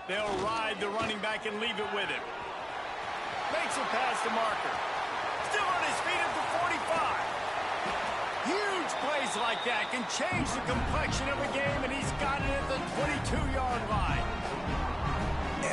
They'll ride the running back and leave it with him. Makes it past the marker. Still on his feet at the 45. Huge plays like that can change the complexion of a game, and he's got it at the 22-yard line.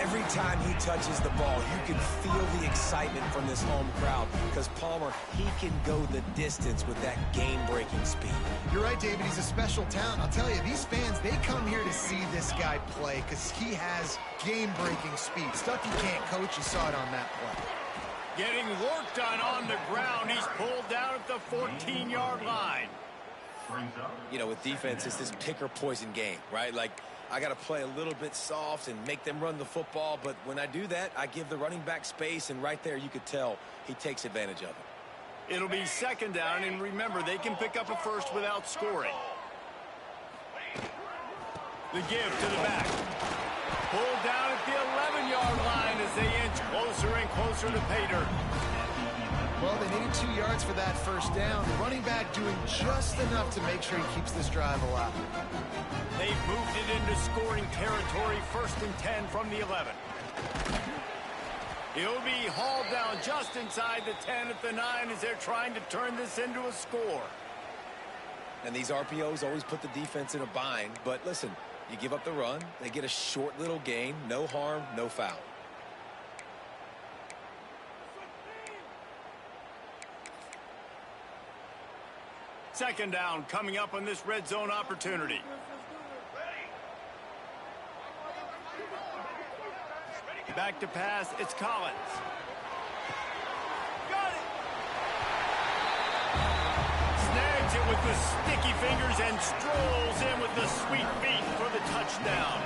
Every time he touches the ball, you can feel the excitement from this home crowd because Palmer, he can go the distance with that game-breaking speed. You're right, David. He's a special talent. I'll tell you, these fans, they come here to see this guy play because he has game-breaking speed. Stuff you can't coach. You saw it on that play. Getting work done on the ground. He's pulled down at the 14-yard line. You know, with defense, it's this pick-or-poison game, right? Like, I got to play a little bit soft and make them run the football, but when I do that, I give the running back space, and right there you could tell he takes advantage of it. It'll be second down, and remember, they can pick up a first without scoring. The give to the back. Pulled down at the 11-yard line as they inch closer and closer to pay dirt. Well, they needed 2 yards for that first down. The running back doing just enough to make sure he keeps this drive alive. They've moved it into scoring territory, 1st and 10 from the 11. He'll be hauled down just inside the 10 at the 9 as they're trying to turn this into a score. And these RPOs always put the defense in a bind, but listen, you give up the run, they get a short little gain, no harm, no foul. Second down coming up on this red zone opportunity. Back to pass, it's Collins. Got it! Snags it with the sticky fingers and strolls in with the sweet feet for the touchdown.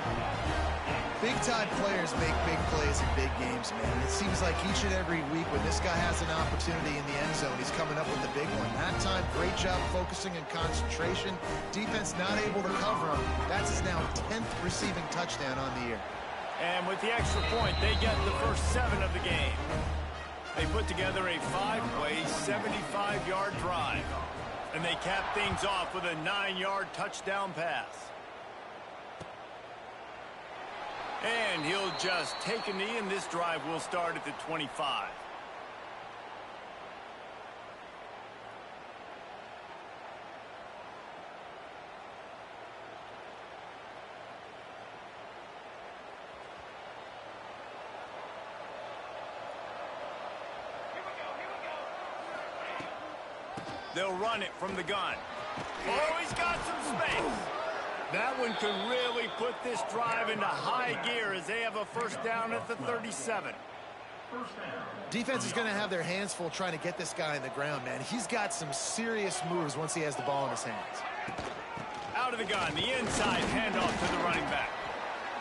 Big-time players make big plays in big games, man. It seems like each and every week when this guy has an opportunity in the end zone, he's coming up with the big one. That time, great job focusing and concentration. Defense not able to cover him. That's his now 10th receiving touchdown on the year. And with the extra point, they get the first 7 of the game. They put together a 5-play, 75-yard drive. And they cap things off with a 9-yard touchdown pass. And he'll just take a knee, and this drive will start at the 25. They'll run it from the gun. Oh, he's got some space. That one could really put this drive into high gear as they have a first down at the 37. Defense is going to have their hands full trying to get this guy in the ground, man. He's got some serious moves once he has the ball in his hands. Out of the gun, the inside handoff to the running back.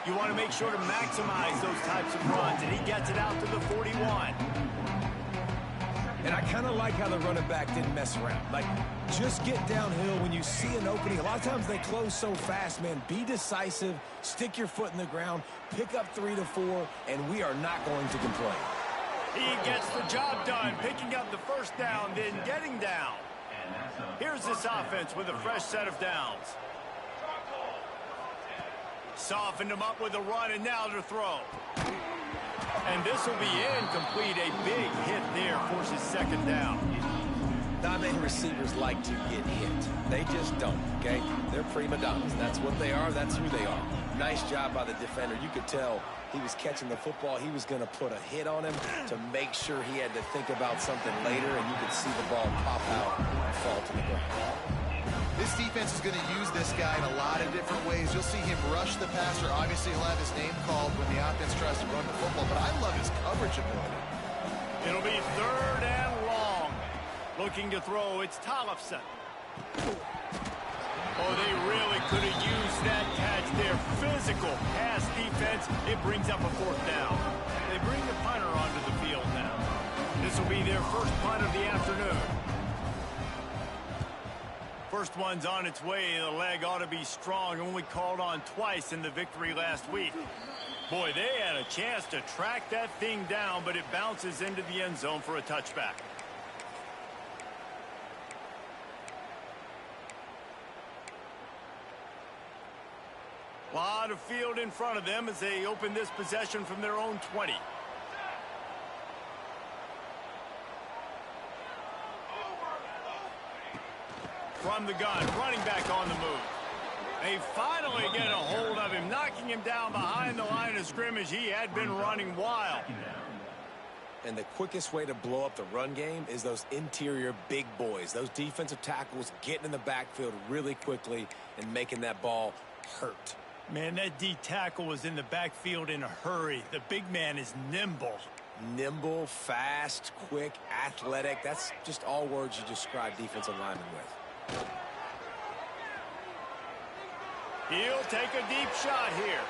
You want to make sure to maximize those types of runs, and he gets it out to the 41. And I kind of like how the running back didn't mess around. Like, just get downhill when you see an opening. A lot of times they close so fast, man. Be decisive, stick your foot in the ground, pick up 3 to 4, and we are not going to complain. He gets the job done, picking up the first down, then getting down. Here's this offense with a fresh set of downs. Softened him up with a run, and now to throw. And this will be incomplete. A big hit there forces second down. Not many receivers like to get hit. They just don't, okay? They're prima donnas. That's what they are. That's who they are. Nice job by the defender. You could tell he was catching the football. He was going to put a hit on him to make sure he had to think about something later, and you could see the ball pop out and fall to the ground. This defense is going to use this guy in a lot of different ways. You'll see him rush the passer. Obviously, he'll have his name called when the offense tries to run the football, but I love his coverage ability. It'll be third and long. Looking to throw, it's Tollefson. Oh, they really could have used that catch there. Physical pass defense. It brings up a fourth down. They bring the punter onto the field now. This will be their first punt of the afternoon. First one's on its way. The leg ought to be strong. Only called on twice in the victory last week. Boy, they had a chance to track that thing down, but it bounces into the end zone for a touchback. Lot of field in front of them as they open this possession from their own 20. From the gun, running back on the move. They finally get a hold of him, knocking him down behind the line of scrimmage. He had been running wild. And the quickest way to blow up the run game is those interior big boys, those defensive tackles getting in the backfield really quickly and making that ball hurt. Man, that D tackle was in the backfield in a hurry. The big man is nimble. Nimble, fast, quick, athletic. That's just all words you describe defensive linemen with. He'll take a deep shot here.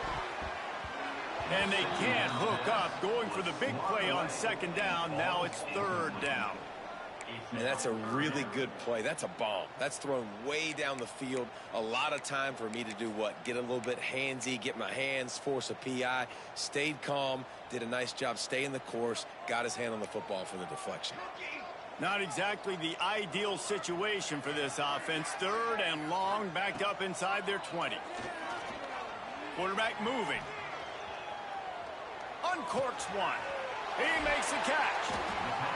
And they can't hook up, going for the big play on second down. Now it's third down. And that's a really good play. That's a bomb. That's thrown way down the field. A lot of time for me to do what? Get a little bit handsy, get my hands, force a PI. Stayed calm, did a nice job staying the course, got his hand on the football for the deflection. Not exactly the ideal situation for this offense. Third and long, backed up inside their 20. Quarterback moving. Uncorks one. He makes the catch.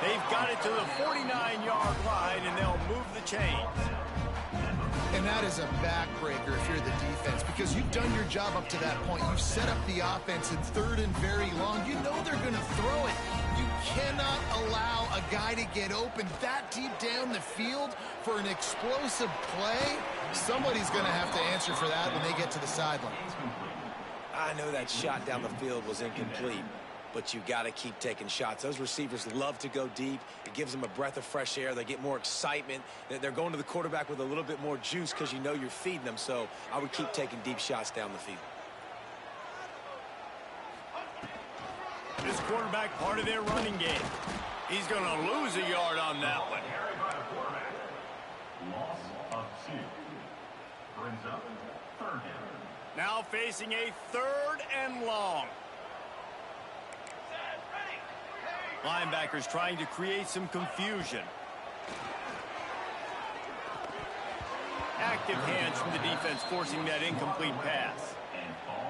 They've got it to the 49-yard line, and they'll move the chains. And that is a backbreaker if you're the defense, because you've done your job up to that point. You've set up the offense in third and very long. You know they're going to throw it. You cannot allow a guy to get open that deep down the field for an explosive play. Somebody's going to have to answer for that when they get to the sidelines. I know that shot down the field was incomplete, but you got to keep taking shots. Those receivers love to go deep. It gives them a breath of fresh air. They get more excitement. They're going to the quarterback with a little bit more juice because you know you're feeding them. So I would keep taking deep shots down the field. This quarterback, part of their running game. He's going to lose a yard on that one. Loss of 2. Brings up third down. Now facing a third and long. Linebackers trying to create some confusion. Active hands from the defense forcing that incomplete pass.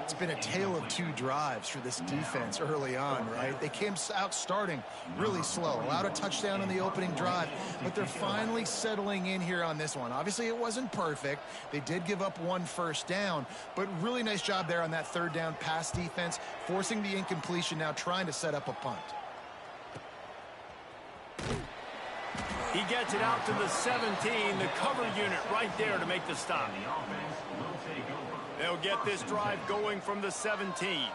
It's been a tale of two drives for this defense early on, right? They came out starting really slow, allowed a touchdown on the opening drive, but they're finally settling in here on this one. Obviously, it wasn't perfect. They did give up one first down, but really nice job there on that third down pass defense, forcing the incompletion, now trying to set up a punt. He gets it out to the 17, the cover unit right there to make the stop. They'll get this drive going from the 17.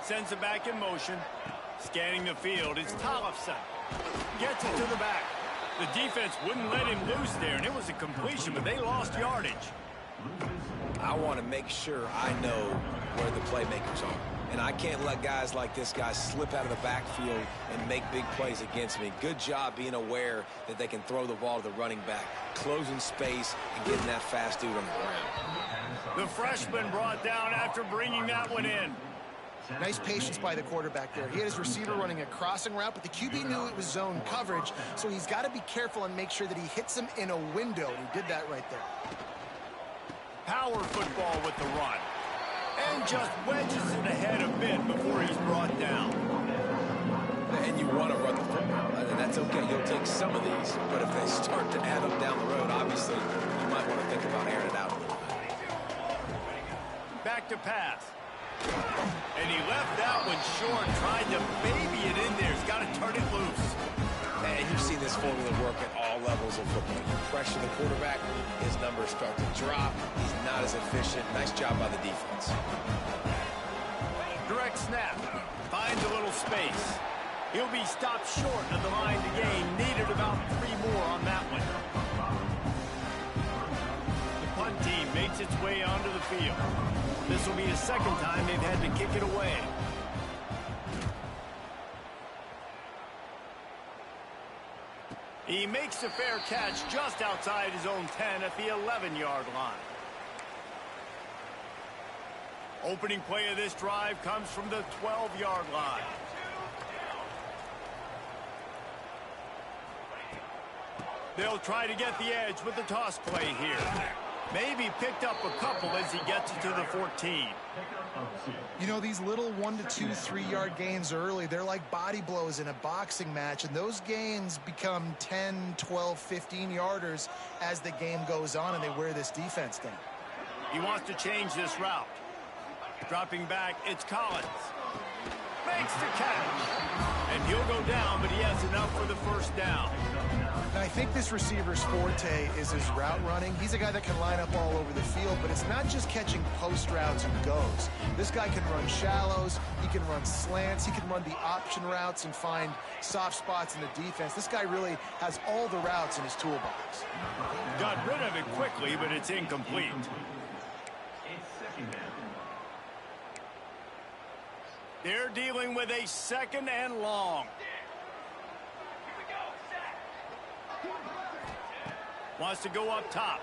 Sends it back in motion. Scanning the field, it's Tollefson. Gets it to the back. The defense wouldn't let him loose there, and it was a completion, but they lost yardage. I want to make sure I know where the playmakers are. And I can't let guys like this guy slip out of the backfield and make big plays against me. Good job being aware that they can throw the ball to the running back, closing space, and getting that fast dude on the ground. The freshman brought down after bringing that one in. Nice patience by the quarterback there. He had his receiver running a crossing route, but the QB knew it was zone coverage, so he's got to be careful and make sure that he hits him in a window. He did that right there. Power football with the run. And just wedges it ahead a bit before he's brought down. And you want to run the football, and that's okay. You'll take some of these, but if they start to add up down the road, obviously, you might want to think about airing it out a little bit. Back to pass. And he left that one short, tried to baby it in there. He's got to turn it loose. And you've seen this formula work at all levels of football. You pressure the quarterback, his numbers start to drop. He's not as efficient. Nice job by the defense. Direct snap. Finds a little space. He'll be stopped short of the line to gain. Needed about 3 more on that one. The punt team makes its way onto the field. This will be the second time they've had to kick it away. He makes a fair catch just outside his own 10 at the 11-yard line. Opening play of this drive comes from the 12-yard line. They'll try to get the edge with the toss play here. Maybe picked up a couple as he gets it to the 14. You know, these little 1 to 2, 3-yard gains early, they're like body blows in a boxing match, and those gains become 10, 12, 15-yarders as the game goes on, and they wear this defense down. He wants to change this route. Dropping back, it's Collins. Makes the catch. And he'll go down, but he has enough for the first down. And I think this receiver's forte is his route running. He's a guy that can line up all over the field, but it's not just catching post routes and goes. This guy can run shallows, he can run slants, he can run the option routes and find soft spots in the defense. This guy really has all the routes in his toolbox. Got rid of it quickly, but it's incomplete. They're dealing with a 2nd and long. Wants to go up top.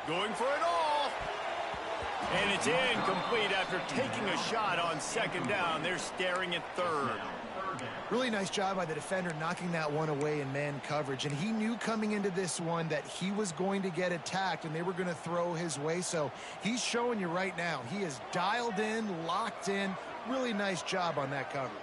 Going for it all. And it's incomplete after taking a shot on 2nd down. They're staring at 3rd. Really nice job by the defender knocking that one away in man coverage. And he knew coming into this one that he was going to get attacked and they were going to throw his way. So he's showing you right now. He is dialed in, locked in. Really nice job on that coverage.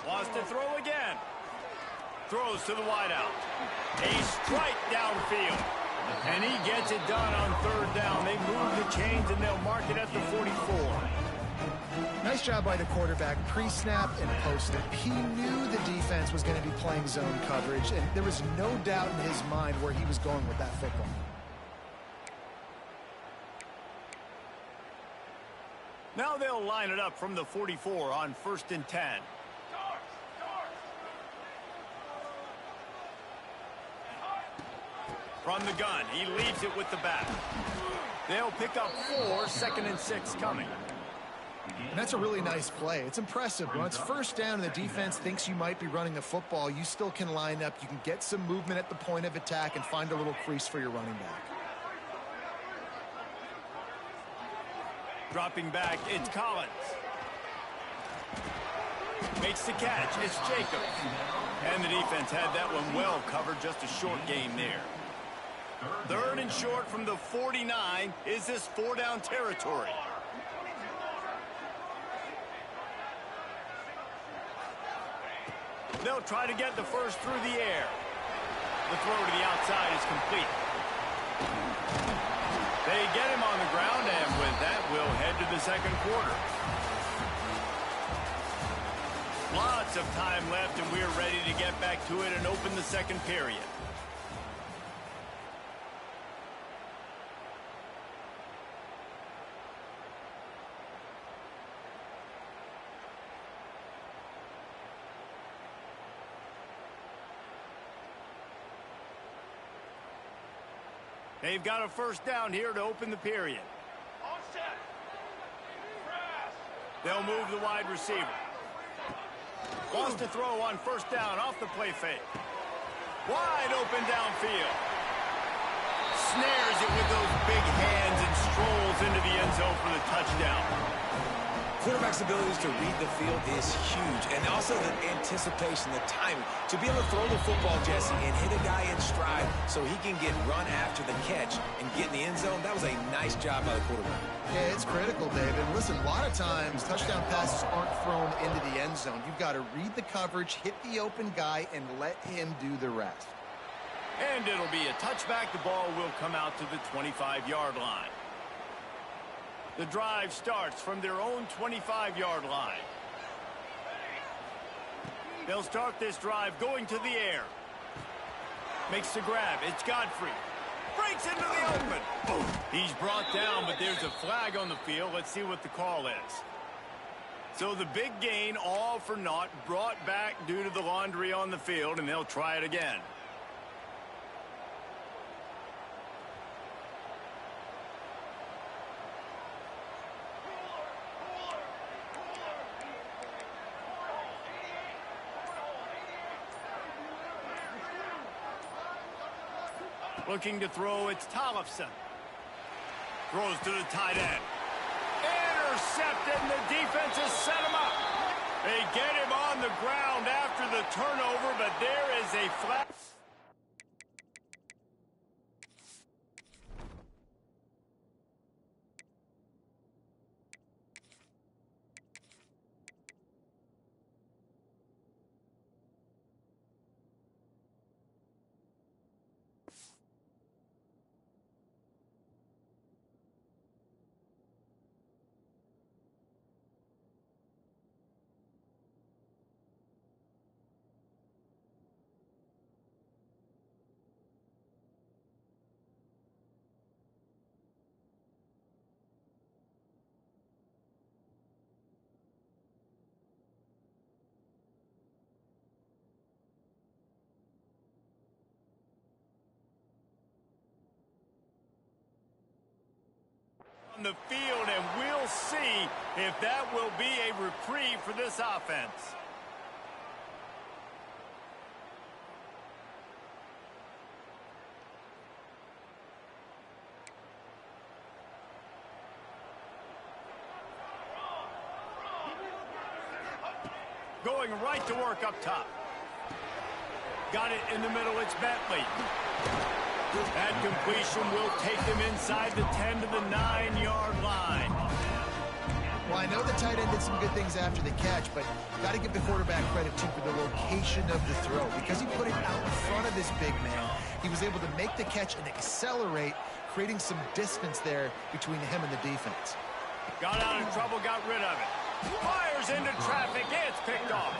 Wants to throw again. Throws to the wideout. A strike downfield. And he gets it done on 3rd down. They move the chains and they'll mark it at the 44. Nice job by the quarterback, pre-snap and post-snap. He knew the defense was going to be playing zone coverage, and there was no doubt in his mind where he was going with that football. Now they'll line it up from the 44 on 1st and 10. From the gun, he leaves it with the back. They'll pick up 4, 2nd and 6 coming. And that's a really nice play. It's impressive. When it's 1st down and the defense thinks you might be running the football, you still can line up. You can get some movement at the point of attack and find a little crease for your running back. Dropping back, it's Collins. Makes the catch, it's Jacobs. And the defense had that one well covered, just a short gain there. 3rd and short from the 49. Is this 4-down territory? They'll try to get the first through the air. The throw to the outside is complete. They get him on the ground, and with that, we'll head to the 2nd quarter. Lots of time left, and we're ready to get back to it and open the 2nd period. They've got a 1st down here to open the period. They'll move the wide receiver. Wants to throw on 1st down off the play fake. Wide open downfield. Snares it with those big hands and strolls into the end zone for the touchdown. Quarterback's abilities to read the field is huge, and also the anticipation, the timing. To be able to throw the football, Jesse, and hit a guy in stride so he can get run after the catch and get in the end zone, that was a nice job by the quarterback. Yeah, it's critical, David. Listen, a lot of times touchdown passes aren't thrown into the end zone. You've got to read the coverage, hit the open guy, and let him do the rest. And it'll be a touchback. The ball will come out to the 25-yard line. The drive starts from their own 25-yard line. They'll start this drive going to the air. Makes the grab. It's Godfrey. Breaks into the open. He's brought down, but there's a flag on the field. Let's see what the call is. So the big gain, all for naught, brought back due to the laundry on the field, and they'll try it again. Looking to throw, it's Tollefson. Throws to the tight end. Intercepted and the defense has set him up. They get him on the ground after the turnover, but there is a flag. On the field, and we'll see if that will be a reprieve for this offense. Going right to work up top. Got it in the middle, it's Bentley. That completion will take them inside the 10 to the 9-yard line. Well, I know the tight end did some good things after the catch, but got to give the quarterback credit, too, for the location of the throw. Because he put it out in front of his big man, he was able to make the catch and accelerate, creating some distance there between him and the defense. Got out of trouble, got rid of it. Fires into traffic, it's picked off.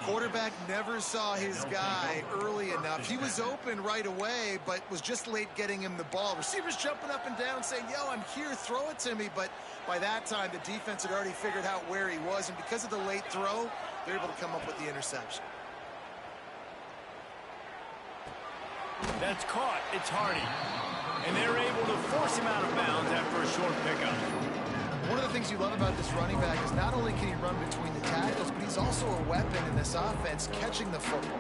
Quarterback never saw his guy early enough. He was open right away, but was just late getting him the ball. Receivers jumping up and down saying, yo, I'm here, throw it to me. But by that time, the defense had already figured out where he was. And because of the late throw, they're able to come up with the interception. That's caught. It's Hardy. And they're able to force him out of bounds after a short pickup. One of the things you love about this running back is not only can he run between the tackles, but he's also a weapon in this offense, catching the football.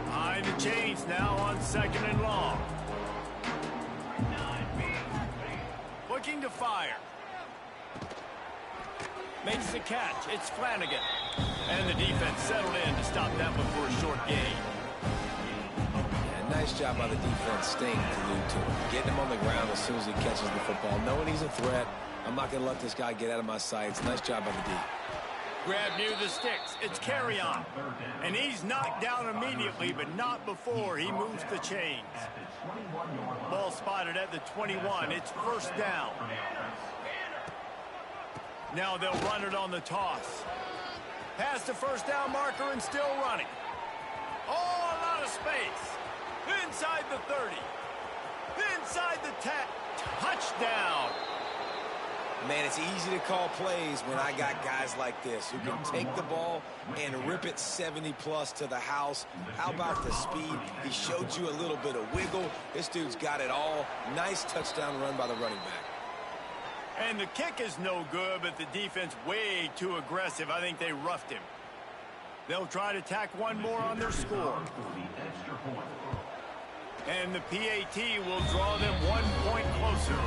Behind the chains now on 2nd and long. Looking to fire. Makes the catch. It's Flanagan. And the defense settled in to stop that one for a short gain. Nice job by the defense staying glued to him. Getting him on the ground as soon as he catches the football. Knowing he's a threat, I'm not going to let this guy get out of my sights. Nice job by the D. Grab near the sticks. It's carry on. And he's knocked down immediately, but not before he moves the chains. Ball spotted at the 21. It's first down. Now they'll run it on the toss. Past the first down marker and still running. Oh, a lot of space. Inside the 30. Inside the 10. Touchdown. Man, it's easy to call plays when I got guys like this who can take the ball and rip it 70-plus to the house. How about the speed? He showed you a little bit of wiggle. This dude's got it all. Nice touchdown run by the running back. And the kick is no good, but the defense way too aggressive. I think they roughed him. They'll try to tack one more on their score. And the PAT will draw them 1 point closer.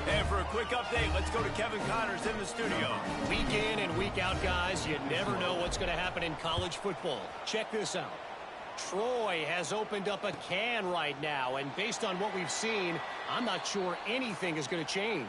And for a quick update, let's go to Kevin Connors in the studio. Week in and week out, guys, you never know what's going to happen in college football. Check this out. Troy has opened up a can right now, and based on what we've seen, I'm not sure anything is going to change.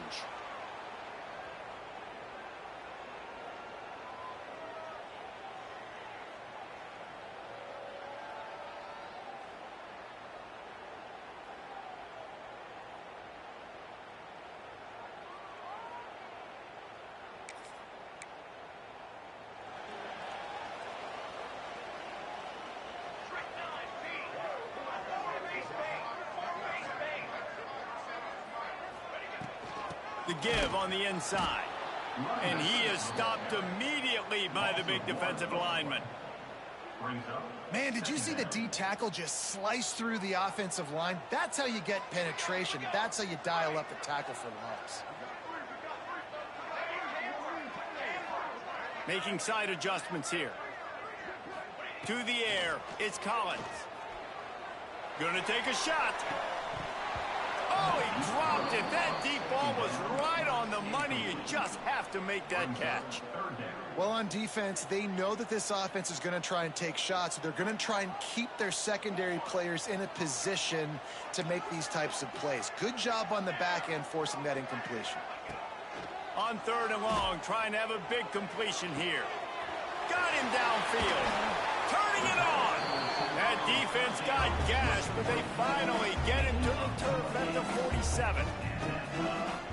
The give on the inside. And he is stopped immediately by the big defensive lineman. Man, did you see the D tackle just slice through the offensive line? That's how you get penetration. That's how you dial up the tackle for loss. Making side adjustments here. To the air, it's Collins. Gonna take a shot. Oh, he dropped it. That deep ball was right on the money. You just have to make that catch. Well, on defense, they know that this offense is going to try and take shots. So they're going to try and keep their secondary players in a position to make these types of plays. Good job on the back end forcing that incompletion. On 3rd and long, trying to have a big completion here. Got him downfield. Turning it on. That defense got gashed, but they finally get him to the turf at the 47.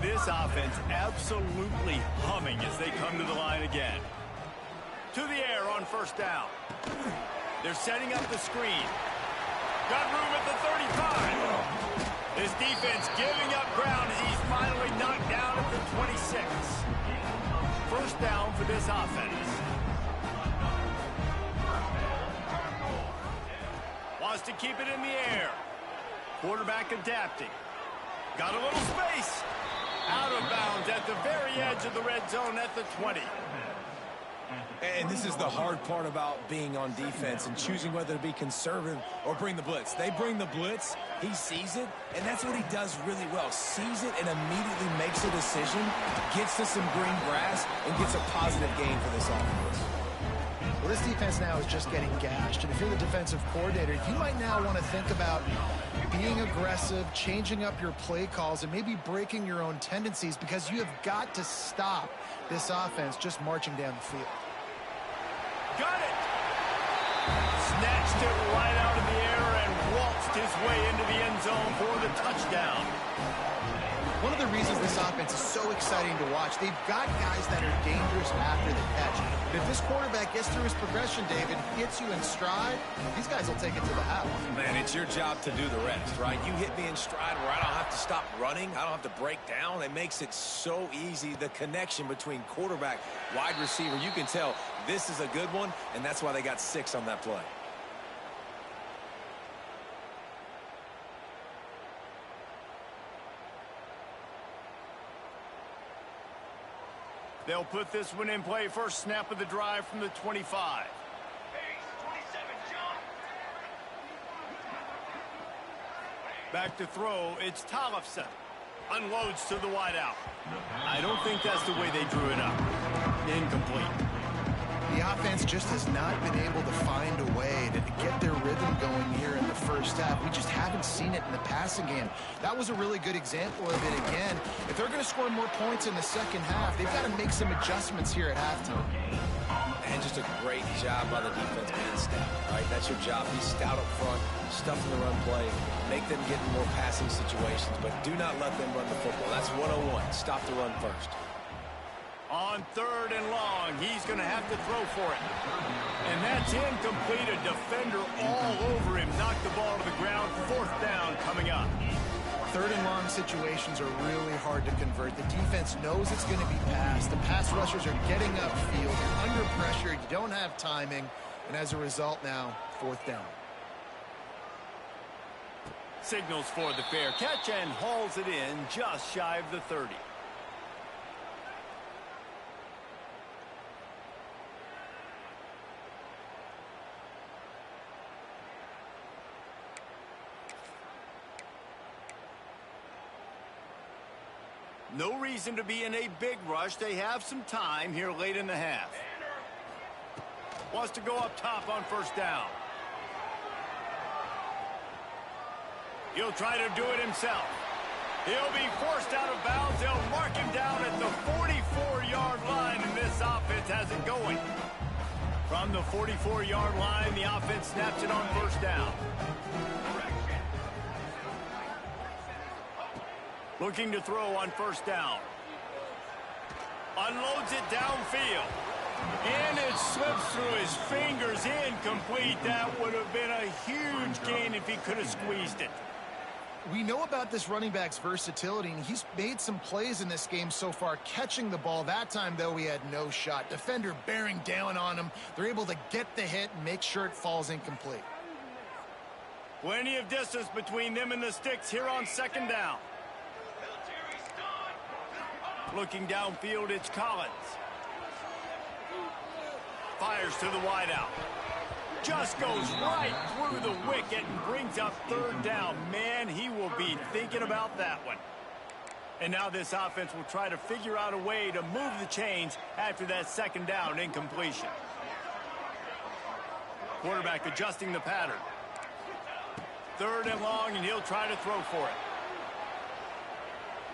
This offense absolutely humming as they come to the line again. To the air on 1st down. They're setting up the screen. Got room at the 35. This defense giving up ground as he's finally knocked down at the 26. 1st down for this offense. Wants to keep it in the air. Quarterback adapting. Got a little space. Out of bounds at the very edge of the red zone at the 20. And this is the hard part about being on defense and choosing whether to be conservative or bring the blitz. They bring the blitz, he sees it, and that's what he does really well. Sees it and immediately makes a decision, gets to some green grass, and gets a positive gain for this offense. Well, this defense now is just getting gashed. And if you're the defensive coordinator, you might now want to think about being aggressive, changing up your play calls, and maybe breaking your own tendencies, because you have got to stop this offense just marching down the field. Got it! Snatched it right out of the air and waltzed his way into the end zone for the touchdown. One of the reasons this offense is so exciting to watch, they've got guys that are dangerous after the catch. But if this quarterback gets through his progression, David, hits you in stride, these guys will take it to the house. Man, it's your job to do the rest, right? You hit me in stride where I don't have to stop running. I don't have to break down. It makes it so easy. The connection between quarterback, wide receiver, you can tell this is a good one, and that's why they got 6 on that play. They'll put this one in play. First snap of the drive from the 25. Back to throw, it's Tollefson. Unloads to the wideout. I don't think that's the way they drew it up. Incomplete. The offense just has not been able to find a way to get their rhythm going here in the first half. We just haven't seen it in the passing game. That was a really good example of it again. If they're going to score more points in the second half, they've got to make some adjustments here at halftime. And just a great job by the defense being stout, right? That's your job. Be stout up front, stuff in the run play, make them get in more passing situations, but do not let them run the football. That's 101. Stop the run first. On 3rd and long, he's going to have to throw for it. And that's incomplete. A defender all over him. Knocked the ball to the ground. 4th down coming up. 3rd and long situations are really hard to convert. The defense knows it's going to be passed. The pass rushers are getting upfield. You're under pressure. You don't have timing. And as a result now, 4th down. Signals for the fair catch and hauls it in just shy of the 30. No reason to be in a big rush. They have some time here late in the half. Wants to go up top on 1st down. He'll try to do it himself. He'll be forced out of bounds. They'll mark him down at the 44-yard line, and this offense has it going. From the 44-yard line, the offense snaps it on 1st down. Looking to throw on 1st down. Unloads it downfield. And it slips through his fingers. Incomplete. That would have been a huge gain if he could have squeezed it. We know about this running back's versatility, and he's made some plays in this game so far, catching the ball. That time, though, he had no shot. Defender bearing down on him. They're able to get the hit and make sure it falls incomplete. Plenty of distance between them and the sticks here on 2nd down. Looking downfield, it's Collins. Fires to the wideout. Just goes right through the wicket and brings up third down. Man, he will be thinking about that one. And now this offense will try to figure out a way to move the chains after that second down incompletion. Quarterback adjusting the pattern. Third and long, and he'll try to throw for it.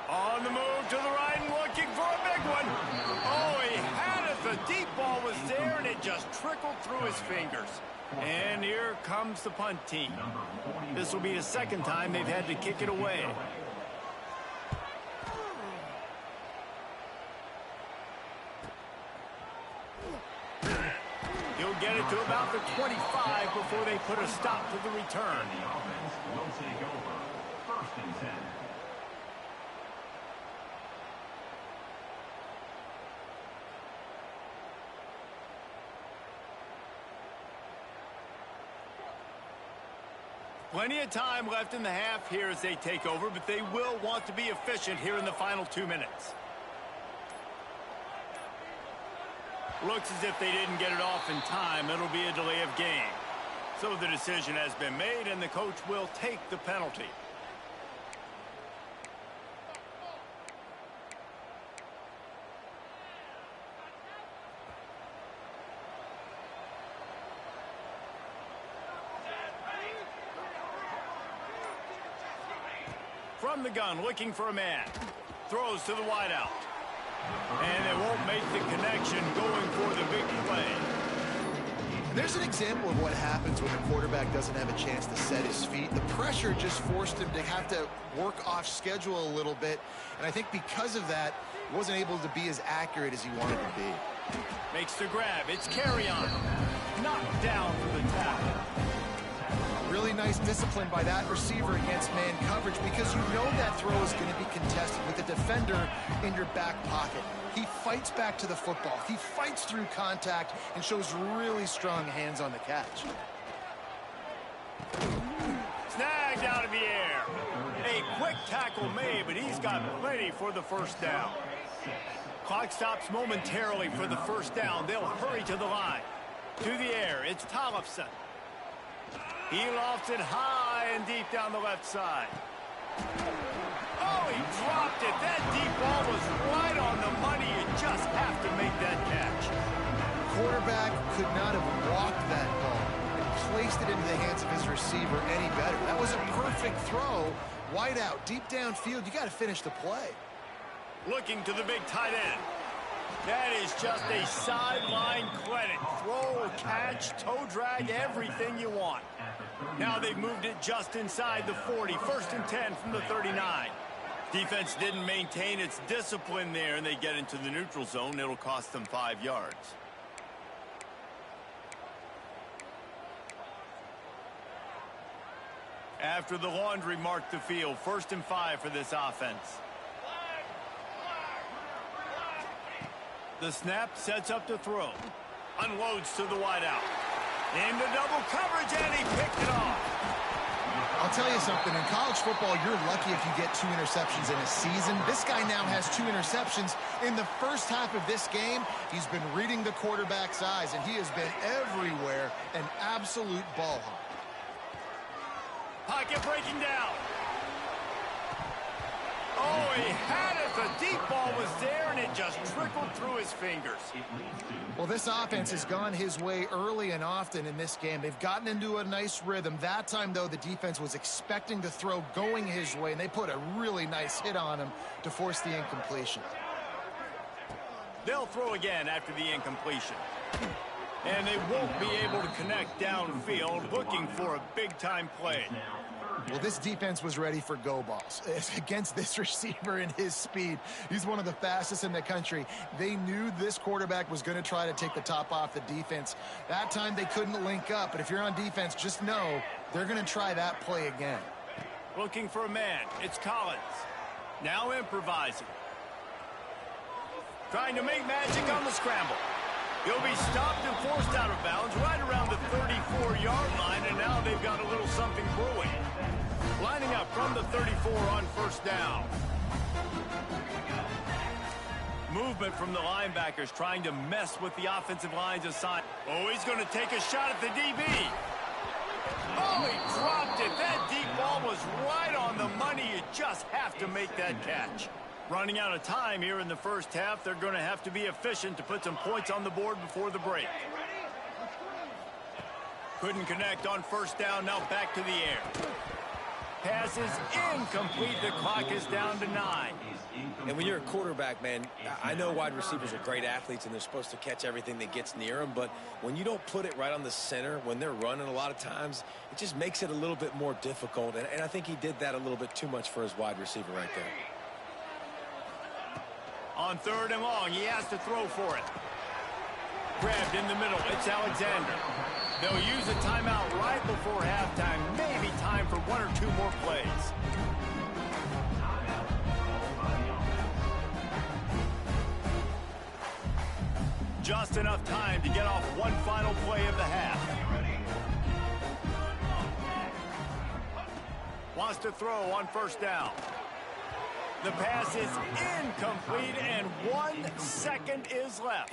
On the move to the right and looking for a big one. Oh, he had it. The deep ball was there, and it just trickled through his fingers. And here comes the punt team. This will be the second time they've had to kick it away. He'll get it to about the 25 before they put a stop to the return. The offense will take over. 1st and 10. Plenty of time left in the half here as they take over, but they will want to be efficient here in the final 2 minutes. Looks as if they didn't get it off in time. It'll be a delay of game. So the decision has been made, and the coach will take the penalty. From the gun, looking for a man. Throws to the wideout. And they won't make the connection going for the big play. There's an example of what happens when the quarterback doesn't have a chance to set his feet. The pressure just forced him to have to work off schedule a little bit. And I think because of that, he wasn't able to be as accurate as he wanted to be. Makes the grab. It's carry on. Knocked down for the tackle. Really nice discipline by that receiver against man coverage because you know that throw is going to be contested with a defender in your back pocket. He fights back to the football. He fights through contact and shows really strong hands on the catch. Snagged out of the air. A quick tackle made, but he's got plenty for the first down. Clock stops momentarily for the first down. They'll hurry to the line. To the air, it's Tollefson. He lofts it high and deep down the left side. Oh, he dropped it. That deep ball was right on the money. You just have to make that catch. Quarterback could not have walked that ball and placed it into the hands of his receiver any better. That was a perfect throw. Wide out, deep downfield. You got to finish the play. Looking to the big tight end. That is just a sideline credit. Throw, catch, toe drag, everything you want. Now they've moved it just inside the 40. 1st and 10 from the 39. Defense didn't maintain its discipline there, and they get into the neutral zone. It'll cost them 5 yards. After the laundry marked the field, 1st and 5 for this offense. The snap sets up to throw. Unloads to the wideout. Into double coverage, and he picked it off. I'll tell you something. In college football, you're lucky if you get 2 interceptions in a season. This guy now has 2 interceptions. In the first half of this game, he's been reading the quarterback's eyes, and he has been everywhere, an absolute ball hawk. Pocket breaking down. Oh, he had it. The deep ball was there, and it just trickled through his fingers. Well, this offense has gone his way early and often in this game. They've gotten into a nice rhythm. That time, though, the defense was expecting the throw going his way, and they put a really nice hit on him to force the incompletion. They'll throw again after the incompletion. And they won't be able to connect downfield, looking for a big-time play. Well, this defense was ready for go balls. Against this receiver and his speed, he's one of the fastest in the country. They knew this quarterback was going to try to take the top off the defense. That time they couldn't link up, but if you're on defense, just know they're going to try that play again. Looking for a man. It's Collins. Now improvising. Trying to make magic on the scramble. He'll be stopped and forced out of bounds right around the 34-yard line, and now they've got a little something brewing. Lining up from the 34 on 1st down. movement from the linebackers trying to mess with the offensive line's assignment. Oh, he's going to take a shot at the DB. Oh, he dropped it. That deep ball was right on the money. You just have to make that catch. Running out of time here in the first half. They're going to have to be efficient to put some points on the board before the break. Couldn't connect on first down. Now back to the air. Pass is incomplete. The clock is down to 9. And when you're a quarterback, man, I know wide receivers are great athletes and they're supposed to catch everything that gets near them, but when you don't put it right on the center, when they're running a lot of times, it just makes it a little bit more difficult. And I think he did that a little bit too much for his wide receiver right there. On 3rd and long, he has to throw for it. Grabbed in the middle. It's Alexander. They'll use a timeout right before halftime. Maybe time for 1 or 2 more plays. Just enough time to get off one final play of the half. Wants to throw on first down. The pass is incomplete, and 1 second is left.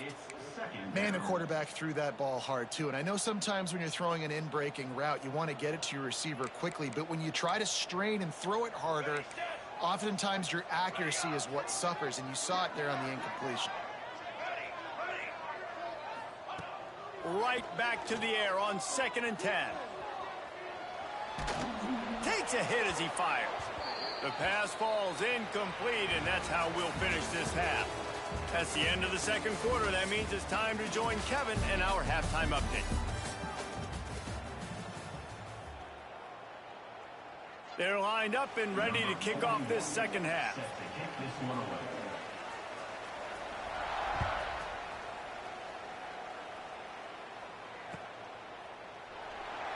Man, the quarterback threw that ball hard, too. And I know sometimes when you're throwing an in-breaking route, you want to get it to your receiver quickly. But when you try to strain and throw it harder, oftentimes your accuracy is what suffers. And you saw it there on the incompletion. Right back to the air on 2nd and 10. Takes a hit as he fires. The pass falls incomplete, and that's how we'll finish this half. That's the end of the second quarter. That means it's time to join Kevin and our halftime update. They're lined up and ready to kick off this second half.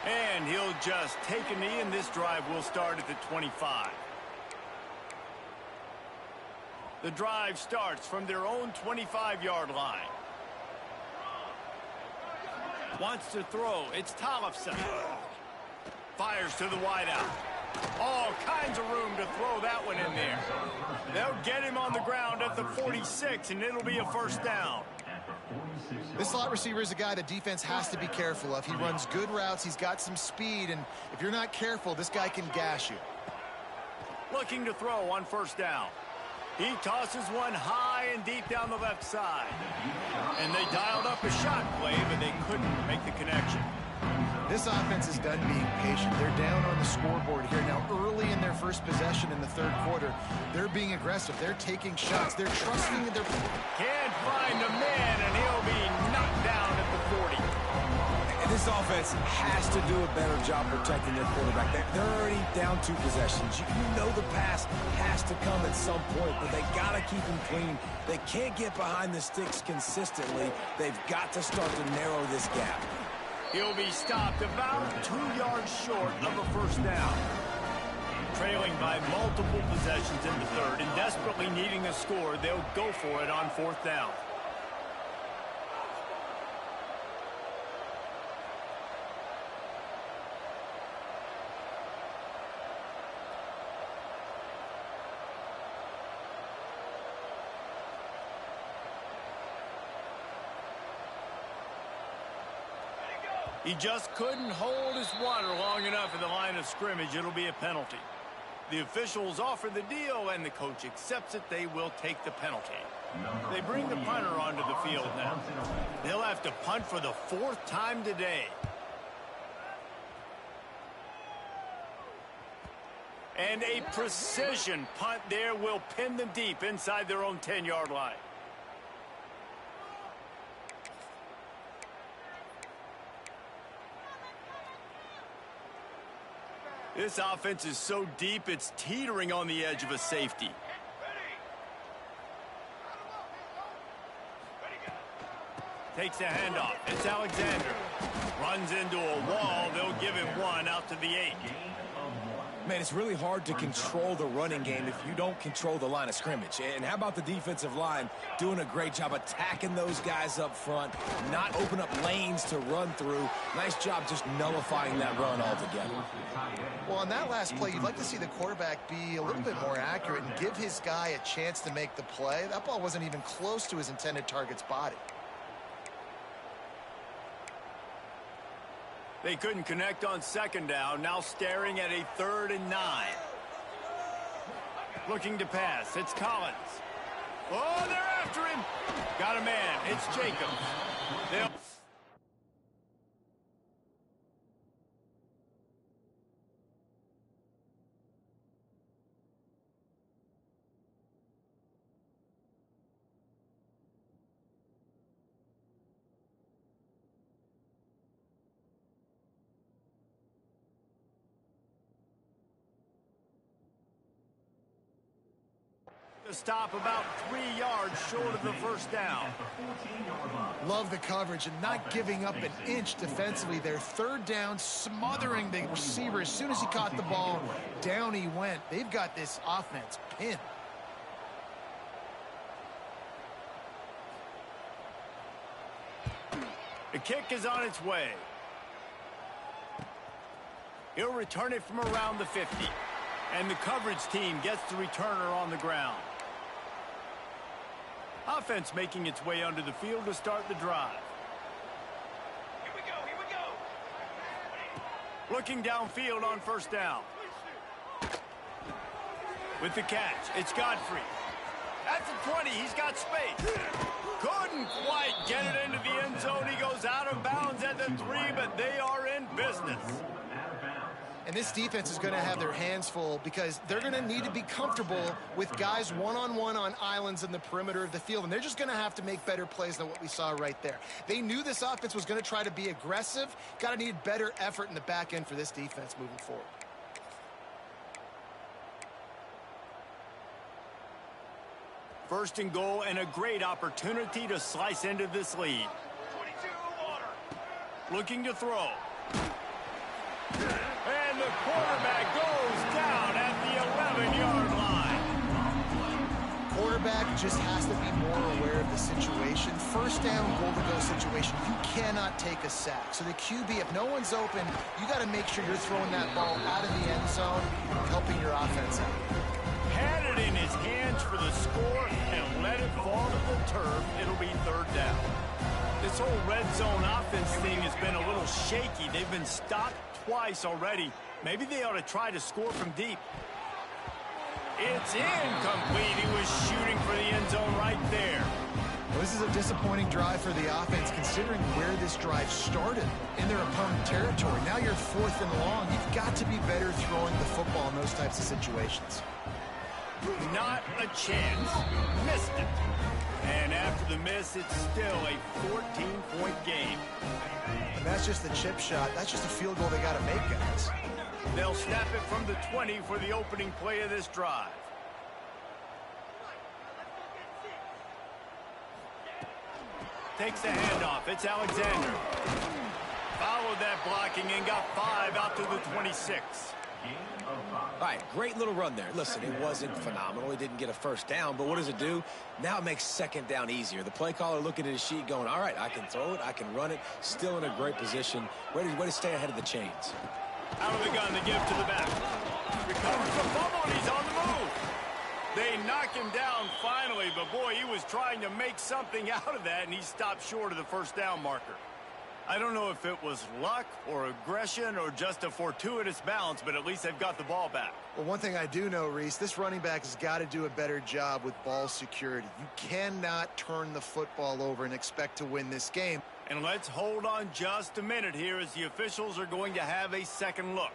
And he'll just take a knee, and this drive will start at the 25. The drive starts from their own 25-yard line. Wants to throw. It's Tollefson. Fires to the wideout. All kinds of room to throw that one in there. They'll get him on the ground at the 46, and it'll be a first down. This slot receiver is a guy the defense has to be careful of. He runs good routes. He's got some speed, and if you're not careful, this guy can gash you. Looking to throw on first down. He tosses one high and deep down the left side. And they dialed up a shot play, but they couldn't make the connection. This offense is done being patient. They're down on the scoreboard here. Now, early in their first possession in the third quarter, they're being aggressive. They're taking shots. They're trusting their... Can't find the man, and he'll be knocked down at the 40. And this offense has to do a better job protecting their quarterback. They're already down 2 possessions. You know the pass has to come at some point, but they got to keep him clean. They can't get behind the sticks consistently. They've got to start to narrow this gap. He'll be stopped about 2 yards short of a first down. Trailing by multiple possessions in the third and desperately needing a score, they'll go for it on 4th down. He just couldn't hold his water long enough at the line of scrimmage. It'll be a penalty. The officials offer the deal, and the coach accepts it. They will take the penalty. They bring the punter onto the field now. They'll have to punt for the 4th time today. And a precision punt there will pin them deep inside their own 10-yard line. This offense is so deep, it's teetering on the edge of a safety. Takes a handoff. It's Alexander. Runs into a wall. They'll give him 1 out to the 8. Man, it's really hard to control the running game if you don't control the line of scrimmage. And how about the defensive line doing a great job attacking those guys up front, not open up lanes to run through. Nice job just nullifying that run altogether. Well, on that last play, you'd like to see the quarterback be a little bit more accurate and give his guy a chance to make the play. That ball wasn't even close to his intended target's body. They couldn't connect on second down. Now staring at a 3rd and 9. Looking to pass. It's Collins. Oh, they're after him. Got a man. It's Jacobs. They'll... stop about 3 yards short of the first down. Love the coverage and not giving up an inch defensively there. 3rd down, smothering the receiver. As soon as he caught the ball, down he went. They've got this offense pinned. The kick is on its way. He'll return it from around the 50. And the coverage team gets the returner on the ground. Offense making its way onto the field to start the drive. Here we go, here we go. Looking downfield on first down. With the catch, it's Godfrey. At the 20, he's got space. Couldn't quite get it into the end zone. He goes out of bounds at the 3, but they are in business. And this defense is going to have their hands full because they're going to need to be comfortable with guys one-on-one on islands in the perimeter of the field. And they're just going to have to make better plays than what we saw right there. They knew this offense was going to try to be aggressive. Got to need better effort in the back end for this defense moving forward. First and goal and a great opportunity to slice into this lead. Looking to throw. And the quarterback goes down at the 11-yard line. Quarterback just has to be more aware of the situation. First down, goal-to-go situation. You cannot take a sack. So the QB, if no one's open, you got to make sure you're throwing that ball out of the end zone, helping your offense out. Had it in his hands for the score and let it fall to the turf. It'll be 3rd down. This whole red zone offense thing has been a little shaky. They've been stopped twice already. Maybe they ought to try to score from deep. It's incomplete. He was shooting for the end zone right there. Well, this is a disappointing drive for the offense considering where this drive started in their opponent territory. Now you're 4th and long. You've got to be better throwing the football in those types of situations. Not a chance. Missed it. And after the miss, it's still a 14-point game. And that's just the chip shot. That's just a field goal they got to make, guys. They'll snap it from the 20 for the opening play of this drive. Takes the handoff. It's Alexander. Followed that blocking and got 5 out to the 26. All right, great little run there. Listen, it wasn't phenomenal. He didn't get a first down, but what does it do? Now it makes second down easier. The play caller looking at his sheet going, all right, I can throw it, I can run it. Still in a great position. Way to stay ahead of the chains. Out of the gun, the give to the back. Recovers the fumble, and he's on the move. They knock him down finally, but boy, he was trying to make something out of that, and he stopped short of the first down marker. I don't know if it was luck or aggression or just a fortuitous bounce, but at least they've got the ball back. Well, one thing I do know, Reese, this running back has got to do a better job with ball security. You cannot turn the football over and expect to win this game. And let's hold on just a minute here as the officials are going to have a second look.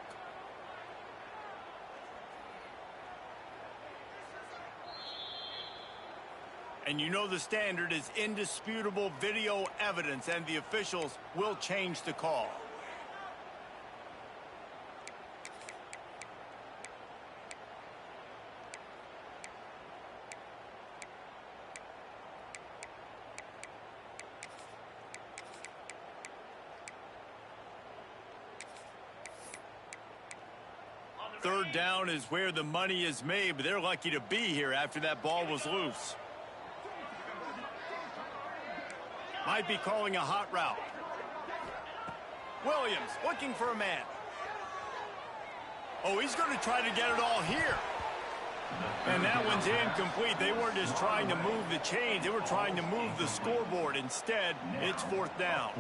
And you know the standard is indisputable video evidence, and the officials will change the call. Third down is where the money is made, but they're lucky to be here after that ball was loose. Might be calling a hot route. Williams looking for a man. Oh, he's going to try to get it all here. And that one's incomplete. They weren't just trying to move the chains. They were trying to move the scoreboard. Instead, it's fourth down.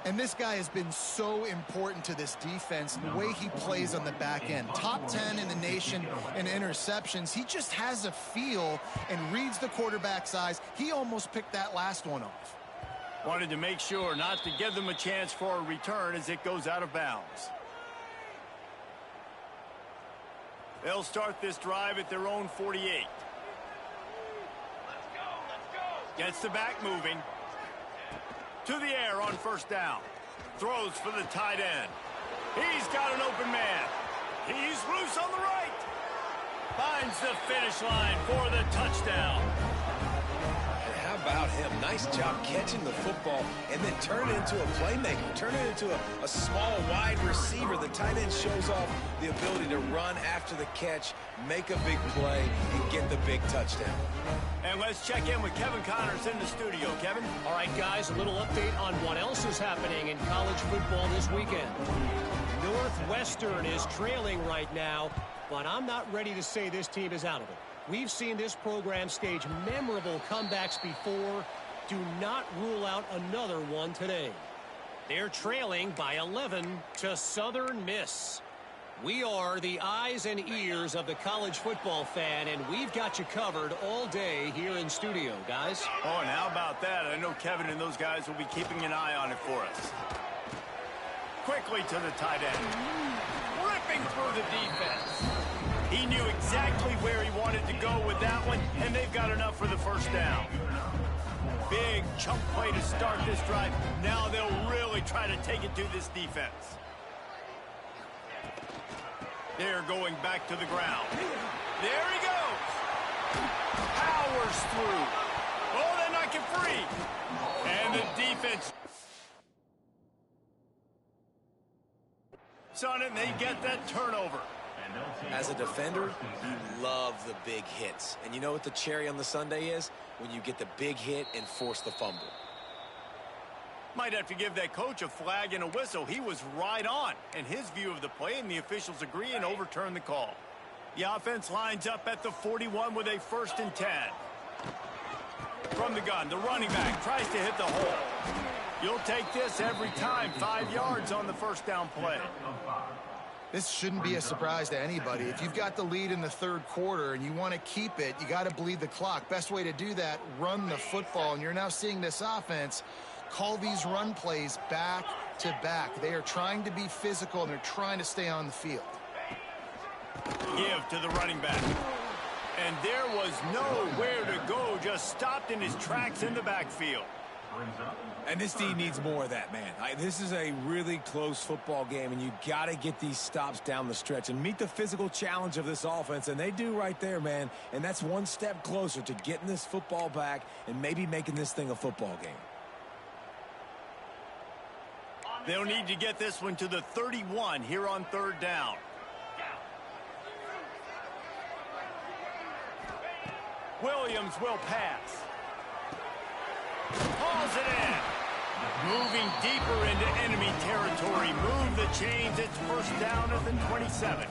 And this guy has been so important to this defense, the way he plays on the back end. Top 10 in the nation in interceptions. He just has a feel and reads the quarterback's eyes. He almost picked that last one off. Wanted to make sure not to give them a chance for a return as it goes out of bounds. They'll start this drive at their own 48. Let's go. Gets the back moving. To the air on first down. Throws for the tight end. He's got an open man. He's loose on the right. Finds the finish line for the touchdown. And how about him? Nice job catching the football and then turn it into a playmaker. Turn it into a small, wide receiver. The tight end shows off the ability to run after the catch, make a big play, and get the big touchdown. And let's check in with Kevin Connors in the studio. Kevin? All right, guys, a little update on what else is happening in college football this weekend. Northwestern is trailing right now, but I'm not ready to say this team is out of it. We've seen this program stage memorable comebacks before. Do not rule out another one today. They're trailing by 11 to Southern Miss. We are the eyes and ears of the college football fan, and we've got you covered all day here in studio, guys. Oh, and how about that? I know Kevin and those guys will be keeping an eye on it for us. Quickly to the tight end. Ripping through the defense. He knew exactly where he wanted to go with that one, and they've got enough for the first down. Big chunk play to start this drive. Now they'll really try to take it to this defense. They're going back to the ground. There he goes. Powers through. Oh, they're not get free. And the defense. On it, and they get that turnover. As a defender, you love the big hits. And you know what the cherry on the sundae is? When you get the big hit and force the fumble. Might have to give that coach a flag and a whistle. He was right on in his view of the play, and the officials agree and overturn the call. The offense lines up at the 41 with a 1st and 10. From the gun, the running back tries to hit the hole. You'll take this every time. 5 yards on the first down play. This shouldn't be a surprise to anybody. If you've got the lead in the third quarter and you want to keep it, you got to bleed the clock. Best way to do that, run the football. And you're now seeing this offense call these run plays back to back. They are trying to be physical, and they're trying to stay on the field. Give to the running back. And there was nowhere to go, just stopped in his tracks in the backfield. And this team needs more of that, man. This is a really close football game, and you got to get these stops down the stretch and meet the physical challenge of this offense, and they do right there, man. And that's one step closer to getting this football back and maybe making this thing a football game. They'll need to get this one to the 31 here on third down. Williams will pass. Hauls it in. Moving deeper into enemy territory. Move the chains. It's first down at the 27.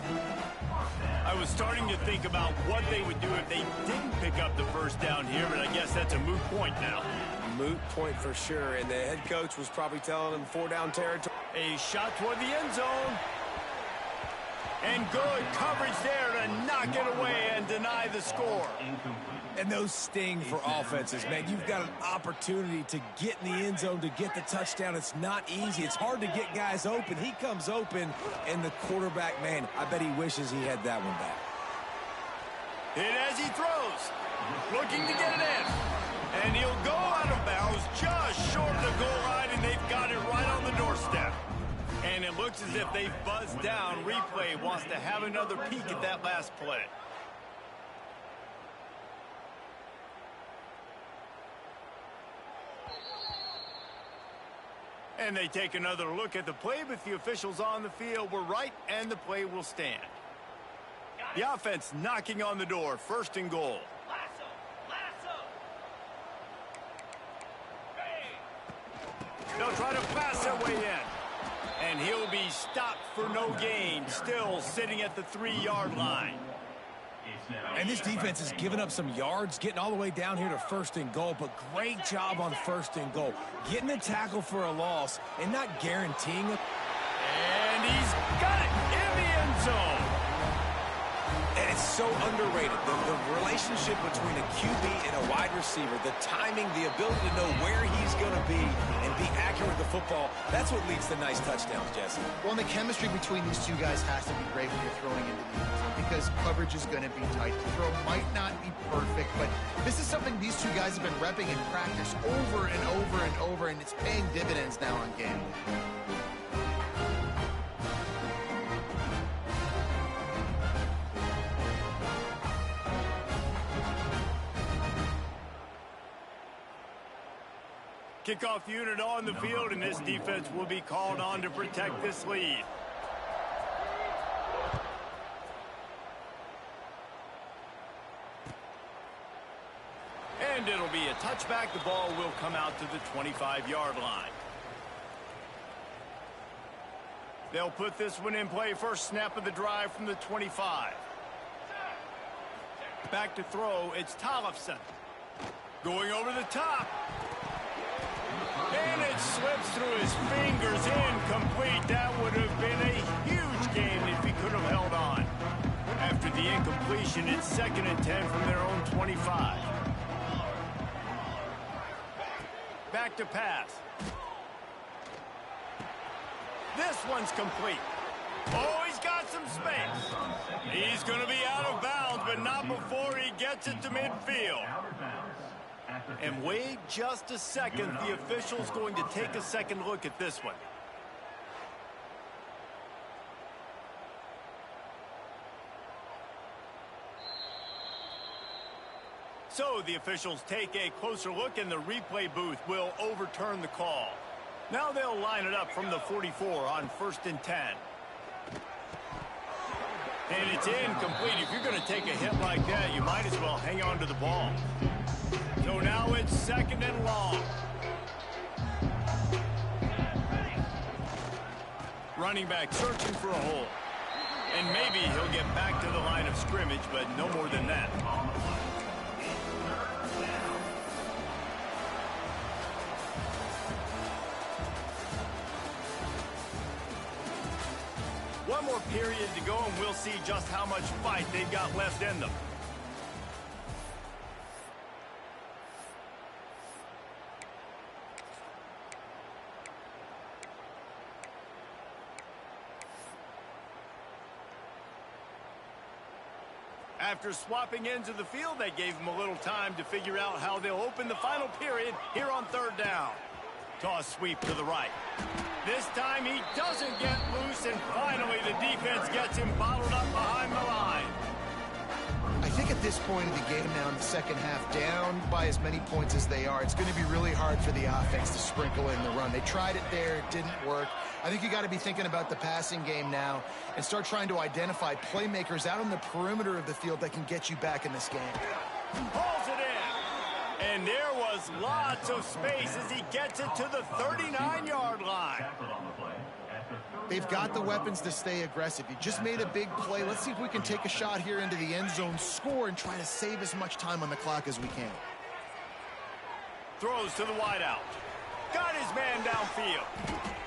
I was starting to think about what they would do if they didn't pick up the first down here, but I guess that's a moot point now. Moot point for sure, and the head coach was probably telling them 4-down territory. A shot toward the end zone. And good coverage there to knock it away and deny the score. And those sting for offenses, man. You've got an opportunity to get in the end zone, to get the touchdown. It's not easy. It's hard to get guys open. He comes open, and the quarterback, man, I bet he wishes he had that one back. Hit as he throws. Looking to get it in. And he'll go out of bounds just short of the goal line, and they've got it right on the doorstep. And it looks as if they've buzzed down. Replay wants to have another peek at that last play. And they take another look at the play, but the officials on the field were right, and the play will stand. The offense knocking on the door, 1st and goal. They'll try to pass their way in. And he'll be stopped for no gain, still sitting at the 3-yard line. And this defense has given up some yards, getting all the way down here to 1st and goal, but great job on 1st and goal. Getting a tackle for a loss and not guaranteeing it. And he's got it in the end zone. And it's so underrated. The relationship between a QB and a wide receiver, the timing, the ability to know where he's going to be and be accurate with the football, that's what leads to nice touchdowns, Jesse. Well, and the chemistry between these two guys has to be great when you're throwing into the end zone because coverage is going to be tight. The throw might not be perfect, but this is something these two guys have been repping in practice over and over and over, and it's paying dividends now on game. Kickoff unit on the field, and this defense will be called on to protect this lead. And it'll be a touchback. The ball will come out to the 25-yard line. They'll put this one in play. First snap of the drive from the 25. Back to throw. It's Tollefson. Going over the top. And it slips through his fingers, incomplete. That would have been a huge gain if he could have held on. After the incompletion, it's 2nd and 10 from their own 25. Back to pass. This one's complete. Oh, he's got some space. He's going to be out of bounds, but not before he gets it to midfield. And wait just a second. The official's going to take a second look at this one. So the officials take a closer look, and the replay booth will overturn the call. Now they'll line it up from the 44 on 1st and 10. And it's incomplete. If you're going to take a hit like that, you might as well hang on to the ball. So now it's 2nd and long. Running back searching for a hole. And maybe he'll get back to the line of scrimmage, but no more than that. One more period to go, and we'll see just how much fight they've got left in them. After swapping ends of the field, they gave him a little time to figure out how they'll open the final period here on 3rd down. Toss sweep to the right. This time he doesn't get loose, and finally the defense gets him bottled up behind the line. I think at this point of the game now in the second half, down by as many points as they are, it's going to be really hard for the offense to sprinkle in the run. They tried it there, it didn't work. I think you got to be thinking about the passing game now and start trying to identify playmakers out on the perimeter of the field that can get you back in this game. Pulls it in. And there was lots of space as he gets it to the 39-yard line. They've got the weapons to stay aggressive. You just made a big play. Let's see if we can take a shot here into the end zone, score, and try to save as much time on the clock as we can. Throws to the wideout. Got his man downfield.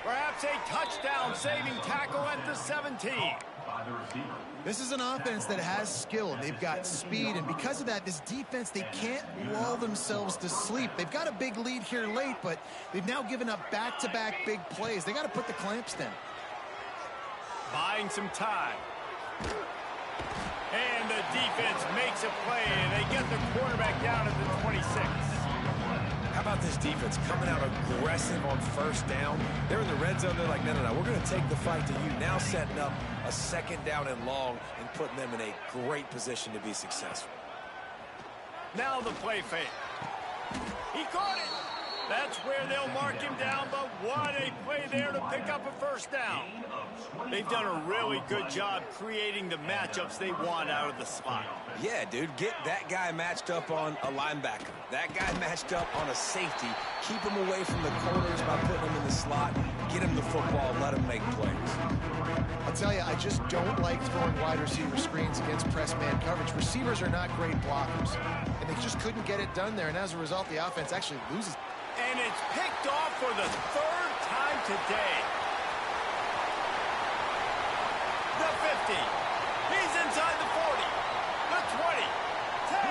Perhaps a touchdown-saving tackle at the 17. This is an offense that has skill. They've got speed, and because of that, this defense, they can't lull themselves to sleep. They've got a big lead here late, but they've now given up back-to-back big plays. They got to put the clamps down. Buying some time. And the defense makes a play, and they get the quarterback down at the 26. How about this defense coming out aggressive on 1st down? They're in the red zone. They're like, no, we're going to take the fight to you. Now setting up a 2nd down and long and putting them in a great position to be successful. Now the play fake. He caught it. That's where they'll mark him down, but what a play there to pick up a first down. They've done a really good job creating the matchups they want out of the slot. Yeah, dude, get that guy matched up on a linebacker. That guy matched up on a safety. Keep him away from the corners by putting him in the slot. Get him the football, let him make plays. I'll tell you, I just don't like throwing wide receiver screens against press man coverage. Receivers are not great blockers, and they just couldn't get it done there, and as a result, the offense actually loses. And it's picked off for the third time today. The 50. He's inside the 40. The 20. 10.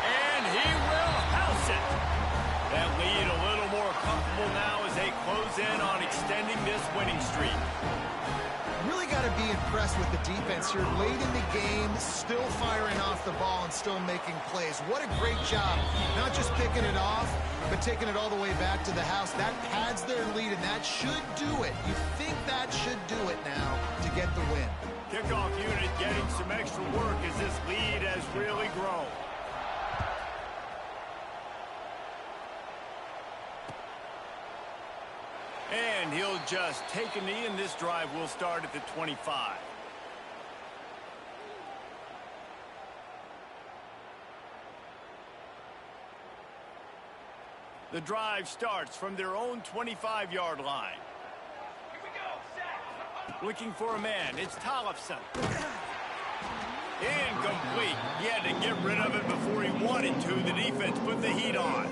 And he will house it. That lead a little more comfortable now as they close in on extending this winning streak. Really got to be impressed with the defense here. Late in the game, still firing off the ball and still making plays. What a great job. Not just picking it off, but taking it all the way back to the house. That pads their lead, and that should do it. You think that should do it now to get the win. Kickoff unit getting some extra work as this lead has really grown. And he'll just take a knee, and this drive will start at the 25. The drive starts from their own 25-yard line. Looking for a man. It's Tollefson. Incomplete. He had to get rid of it before he wanted to. The defense put the heat on.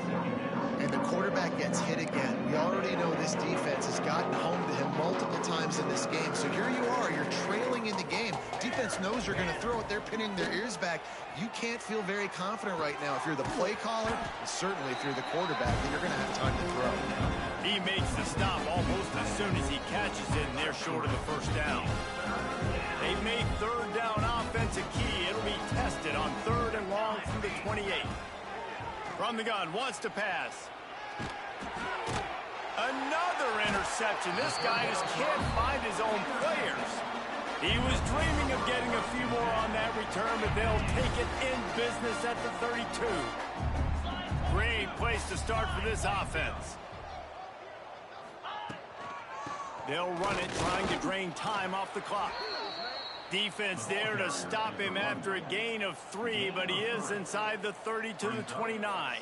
And the quarterback gets hit again. We already know this defense has gotten home to him multiple times in this game. So here you are, you're trailing in the game. Defense knows you're going to throw it. They're pinning their ears back. You can't feel very confident right now if you're the play caller, and certainly if you're the quarterback, that you're going to have time to throw. He makes the stop almost as soon as he catches it, and they're short of the first down. They've made third down offense a key. It'll be tested on third and long from the 28. From the gun, wants to pass. Another interception. This guy just can't find his own players. He was dreaming of getting a few more on that return, but they'll take it in business at the 32. Great place to start for this offense. They'll run it, trying to drain time off the clock. Defense there to stop him after a gain of 3, but he is inside the 30 to the 29.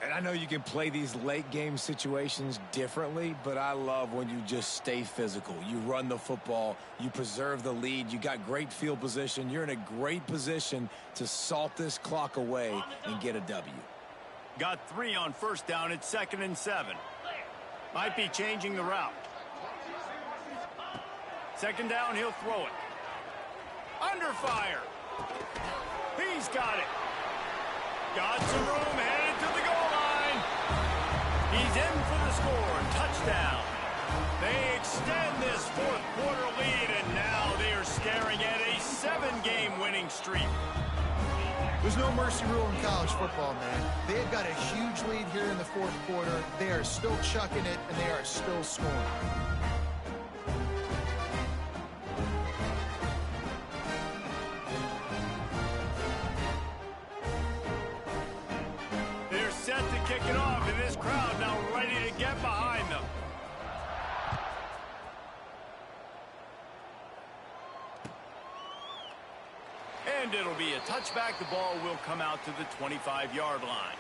And I know you can play these late game situations differently, but I love when you just stay physical. You run the football, you preserve the lead, you got great field position. You're in a great position to salt this clock away and get a W. Got 3 on first down. It's 2nd and 7. Might be changing the route. 2nd down, he'll throw it. Under fire. He's got it. Got some room, headed to the goal line. He's in for the score. Touchdown. They extend this fourth quarter lead, and now they are staring at a 7-game winning streak. There's no mercy rule in college football, man. They've got a huge lead here in the fourth quarter. They are still chucking it, and they are still scoring. They're set to kick it off, and this crowd now ready to get behind them. And it'll be a touchback. The ball will come out to the 25-yard line.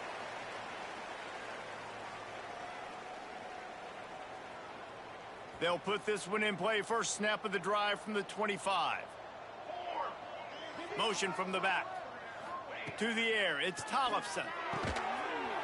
They'll put this one in play. First snap of the drive from the 25. Motion from the back. To the air. It's Tollefson.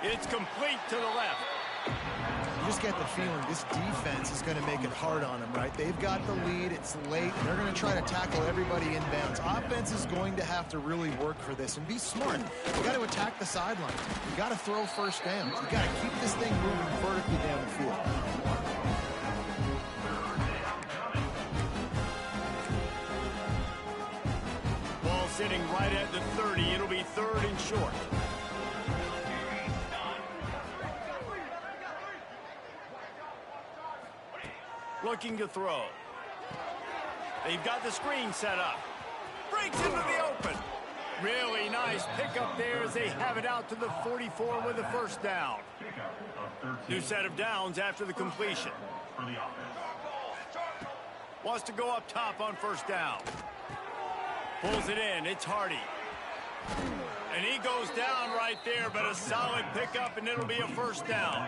It's complete to the left. You just get the feeling this defense is going to make it hard on them, right? They've got the lead. It's late. They're going to try to tackle everybody inbounds. Offense is going to have to really work for this and be smart. You got to attack the sidelines. You got to throw first downs. You got to keep this thing moving vertically down the field. Ball sitting right at the 30. It'll be 3rd and short. Looking to throw. They've got the screen set up. Breaks into the open. Really nice pickup there as they have it out to the 44 with a first down. New set of downs after the completion. Wants to go up top on first down. Pulls it in. It's Hardy. And he goes down right there, but a solid pickup, and it'll be a first down.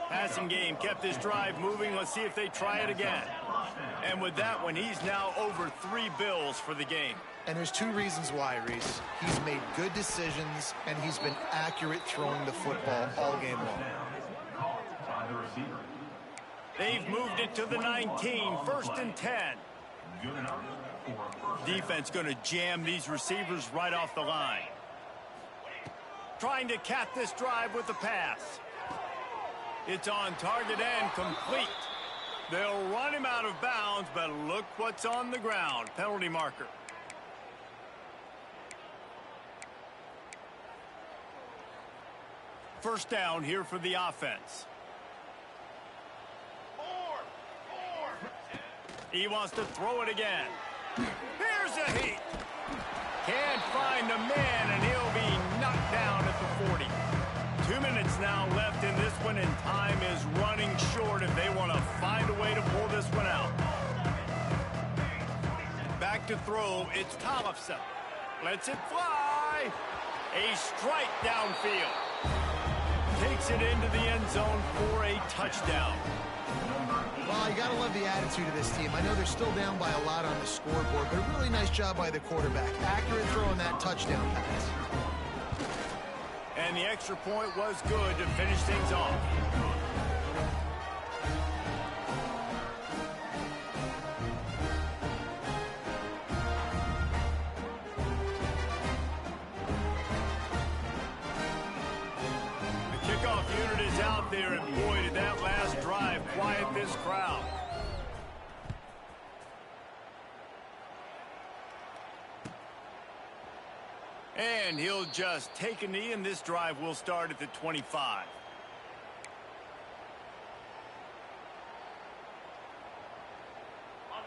Passing game kept this drive moving. Let's see if they try it again. And with that one, he's now over 3 bills for the game. And there's 2 reasons why, Reese. He's made good decisions, and he's been accurate throwing the football all game long. They've moved it to the 19, first and 10. Defense going to jam these receivers right off the line. Trying to cap this drive with the pass. It's on target and complete. They'll run him out of bounds, but look what's on the ground. Penalty marker. First down here for the offense. He wants to throw it again. Here's a heat. Can't find the man, and he'll be knocked down at the 40. 2 minutes now left in this one, and time is running short if they want to find a way to pull this one out. Back to throw, it's Tollefson. Lets it fly. A strike downfield. Takes it into the end zone for a touchdown. Well, you got to love the attitude of this team. I know they're still down by a lot on the scoreboard, but a really nice job by the quarterback. Accurate throwing that touchdown pass. And the extra point was good to finish things off. The kickoff unit is out there, and boy, did that last drive quiet this crowd. And he'll just take a knee, and this drive will start at the 25.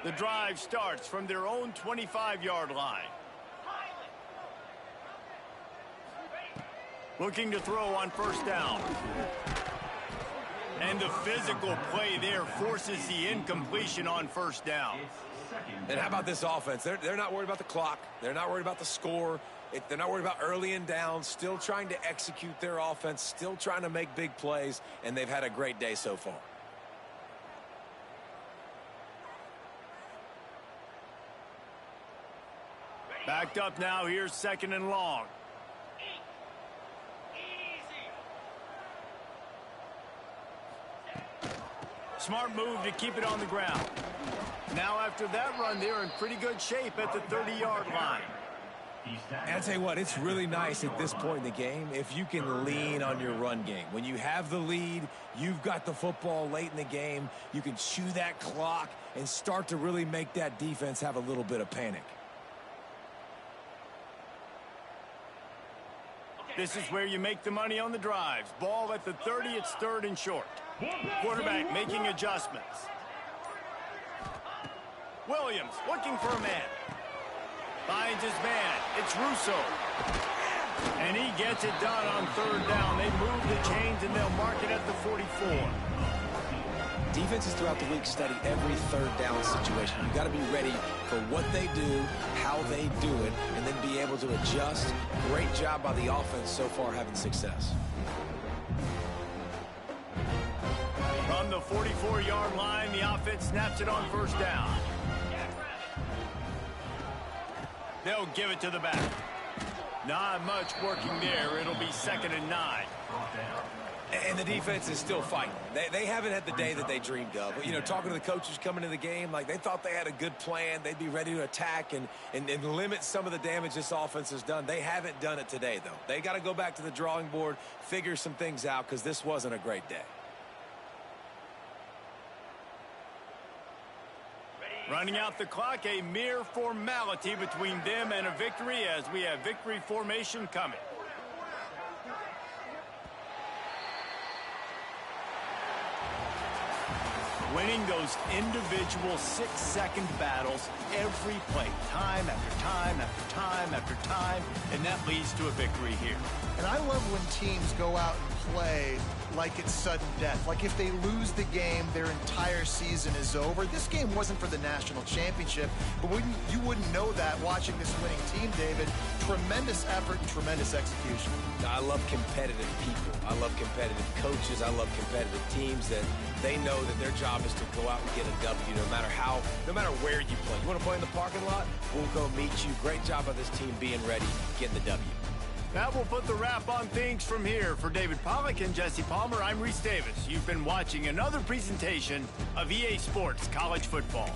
The drive starts from their own 25-yard line. Looking to throw on first down. And the physical play there forces the incompletion on first down. And how about this offense? They're not worried about the clock. They're not worried about the score. They're not worried about early and down. Still trying to execute their offense. Still trying to make big plays. And they've had a great day so far. Backed up now. Here's second and long. Smart move to keep it on the ground. Now after that run, they're in pretty good shape at the 30-yard line. And I tell you what, it's really nice at this point in the game if you can lean on your run game. When you have the lead, you've got the football late in the game, you can chew that clock and start to really make that defense have a little bit of panic. This is where you make the money on the drives. Ball at the 30, it's third and short. Quarterback making adjustments. Williams looking for a man. Finds his man. It's Russo. And he gets it done on third down. They move the chains, and they'll mark it at the 44. Defenses throughout the week study every third down situation. You've got to be ready for what they do, how they do it, and then be able to adjust. Great job by the offense so far having success. From the 44-yard line, the offense snaps it on first down. They'll give it to the back. Not much working there. It'll be second and 9. And the defense is still fighting. They haven't had the day that they dreamed of. But, you know, talking to the coaches coming into the game, like they thought they had a good plan. They'd be ready to attack and limit some of the damage this offense has done. They haven't done it today, though. They got to go back to the drawing board, figure some things out, because this wasn't a great day. Running out the clock, a mere formality between them and a victory as we have victory formation coming. winning those individual 6-second battles every play, time after time after time after time, and that leads to a victory here. And I love when teams go out and play like it's sudden death. Like if they lose the game, their entire season is over. This game wasn't for the national championship, but you wouldn't know that watching this winning team, David. Tremendous effort and tremendous execution. I love competitive people. I love competitive coaches. I love competitive teams that they know that their job is to go out and get a W no matter where you play. You want to play in the parking lot? We'll go meet you. Great job by this team being ready, getting the W. That will put the wrap on things from here. For David Pollack and Jesse Palmer, I'm Reese Davis. You've been watching another presentation of EA Sports College Football.